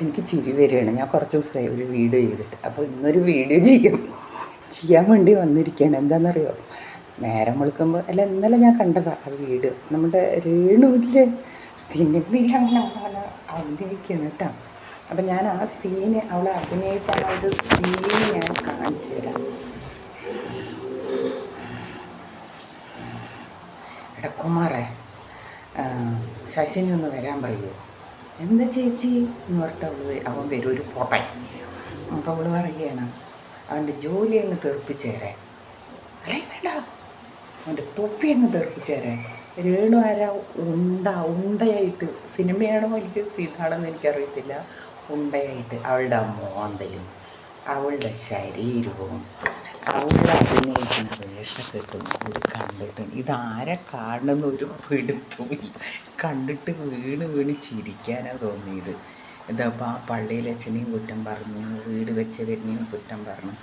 എനിക്ക് ചിരി വരികയാണ്. ഞാൻ കുറച്ച് ദിവസമായി ഒരു വീഡിയോ ചെയ്തിട്ട്. അപ്പോൾ ഇന്നൊരു വീഡിയോ ചെയ്യാൻ വേണ്ടി വന്നിരിക്കുകയാണ്. എന്താണെന്നറിയോ, നേരം വെളുക്കുമ്പോൾ അല്ല ഇന്നലെ ഞാൻ കണ്ടതാണ് ആ വീഡിയോ. നമ്മുടെ രേണുവിൻ്റെ സിനിമയിൽ അങ്ങനെ അഭിനയിക്കണം കേട്ടോ. അപ്പം ഞാൻ ആ സീന് അവളെ അഭിനയിച്ച ആ ഒരു സീന് ഞാൻ കാണിച്ചു തരാം. എടക്കുമാറേ, ശശിനി ഒന്ന് വരാൻ പറയുമോ? എന്താ ചേച്ചി എന്ന് പറഞ്ഞിട്ട് അവൻ വരും, ഒരു പൊട്ടൻ. അപ്പോൾ അവൾ പറയുകയാണ് അവൻ്റെ ജോലി അങ്ങ് തെറിപ്പിച്ചേരെ, അല്ലേ വേണ്ട അവൻ്റെ തൊപ്പി അങ്ങ് തെറിപ്പിച്ചേരെ. രേണു ആരാ? ഉണ്ടയായിട്ട്, സിനിമയാണോ എനിക്ക് സീതാണെന്ന് എനിക്കറിയത്തില്ല, ഉണ്ടയായിട്ട് അവളുടെ മോന്തയും അവളുടെ ശരീരവും അവളുടെ അഭിനയിക്കുന്ന വേഷക്കെട്ടും ഇത് കണ്ടിട്ട് ഇതാരെ കാണുന്ന ഒരു പിടുത്തവും കണ്ടിട്ട് വീണ് ചിരിക്കാനാണ് തോന്നിയത്. ഇതപ്പോൾ ആ പള്ളിയിലെ അച്ഛനെയും കുറ്റം പറഞ്ഞു, വീട് വെച്ചവരിനെയും കുറ്റം പറഞ്ഞു.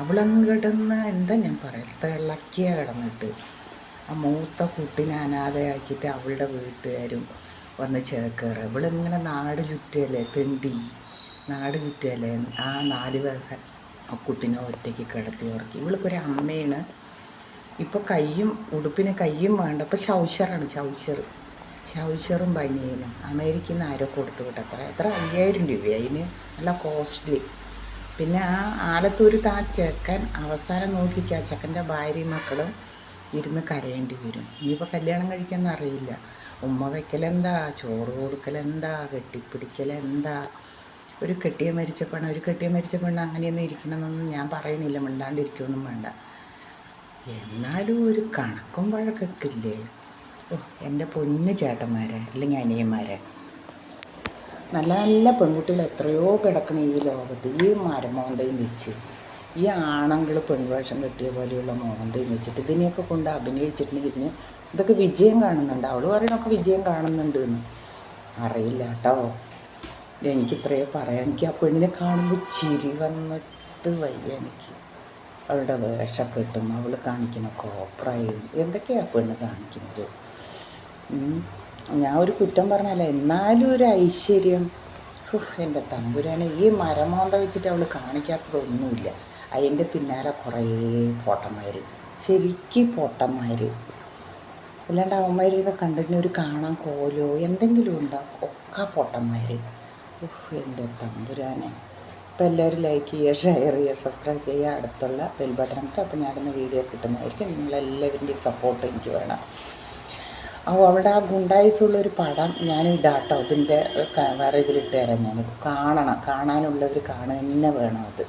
അവളങ്ങ് കിടന്ന് എന്താ ഞാൻ പറയാം, തിളക്കിയ കിടന്നിട്ട് ആ മൂത്ത കുട്ടീനെ അനാഥയാക്കിയിട്ട് അവളുടെ വീട്ടുകാരും വന്ന് ചേക്കേറുക. ഇവളിങ്ങനെ നാട് ചുറ്റുകയല്ലേ, തെണ്ടി നാട് ചുറ്റുകയല്ലേ. ആ 4 വയസ്സ് ആ കുട്ടീനെ ഒറ്റയ്ക്ക് കിടത്തി ഉറക്കി. ഇവൾക്കൊരു അമ്മയാണ്. ഇപ്പോൾ കയ്യും ഉടുപ്പിന് കയ്യും വേണ്ട. ഇപ്പോൾ ഷൗഷറും ബനിയനും അമേരിക്കയിൽ നിന്ന് ആരോ കൊടുത്തു വിട്ട എത്ര 5000 രൂപ അതിന്, നല്ല കോസ്റ്റ്ലി. പിന്നെ ആ ആലത്തൂരത്ത് ആ ചെക്കൻ അവസാനം നോക്കിക്കുക, ആ ചെക്കൻ്റെ ഭാര്യയും മക്കളും ഇരുന്ന് കരയേണ്ടി വരും. ഇനിയിപ്പോൾ കല്യാണം കഴിക്കാമെന്ന് അറിയില്ല. ഉമ്മ വയ്ക്കലെന്താ, ചോറ് കൊടുക്കലെന്താ, കെട്ടിപ്പിടിക്കലെന്താ. ഒരു കെട്ടിയ മരിച്ച പെണ്ണ് അങ്ങനെയൊന്നും ഇരിക്കണമെന്നൊന്നും ഞാൻ പറയണില്ല, മിണ്ടാണ്ടിരിക്കുകയൊന്നും വേണ്ട. എന്നാലും ഒരു കണക്കും വഴക്കൊക്കെ ഇല്ലേ? എൻ്റെ പൊന്ന് ചേട്ടന്മാരെ അല്ലെങ്കിൽ അനിയന്മാരെ, നല്ല നല്ല പെൺകുട്ടികൾ എത്രയോ കിടക്കണം ഈ ലോകത്ത്. ഈ മരമോന്തയും വെച്ച് ഈ ആണുങ്ങൾ പെൺവേഷം കെട്ടിയ പോലെയുള്ള മോന്തയും വെച്ചിട്ട് ഇതിനെയൊക്കെ കൊണ്ട് അഭിനയിച്ചിട്ടുണ്ടെങ്കിൽ ഇതൊക്കെ വിജയം കാണുന്നുണ്ട്. അവൾ പറയണൊക്കെ വിജയം കാണുന്നുണ്ട് എന്ന് അറിയില്ല കേട്ടോ. എനിക്കിത്രയേ പറയാം. എനിക്ക് ആ പെണ്ണിനെ കാണുമ്പോൾ ചിരി വന്നിട്ട് വയ്യ എനിക്ക്. അവളുടെ വേഷക്കെട്ടും അവൾ കാണിക്കുന്ന കോപ്രായും എന്തൊക്കെയാണ് പെണ്ണ് കാണിക്കുന്നത്. ഞാൻ ഒരു കുറ്റം പറഞ്ഞല്ല, എന്നാലും ഒരു ഐശ്വര്യം. എൻ്റെ തമ്പുരാനെ, ഈ മരമോന്ത വെച്ചിട്ട് അവൾ കാണിക്കാത്തതൊന്നുമില്ല. അതിൻ്റെ പിന്നാലെ കുറേ പൊട്ടന്മാർ, ശരിക്കും പൊട്ടന്മാർ. അല്ലാണ്ട് അവന്മാരൊക്കെ കണ്ടിട്ട് ഒരു കാണാൻ കോലോ എന്തെങ്കിലും ഉണ്ടാവും, ഒക്കെ പൊട്ടന്മാർ. എൻ്റെ തമ്പുരാനെ. അപ്പോൾ എല്ലാവരും ലൈക്ക് ചെയ്യുക, ഷെയർ ചെയ്യുക, സബ്സ്ക്രൈബ് ചെയ്യുക, അടുത്തുള്ള ബെൽ ബട്ടണൊക്കെ. അപ്പോൾ ഞാനിന്ന് വീഡിയോ കിട്ടുന്നതായിരിക്കും. നിങ്ങളെല്ലാവരുടെയും സപ്പോർട്ട് എനിക്ക് വേണം. അപ്പോൾ അവിടെ ആ ഗുണ്ടായിസുള്ളൊരു പടം ഞാൻ ഇടാട്ടോ, അതിൻ്റെ വേറെ ഇതിലിട്ട് തരാം. ഞാൻ കാണാനുള്ളവർ കാണുക തന്നെ വേണം അത്.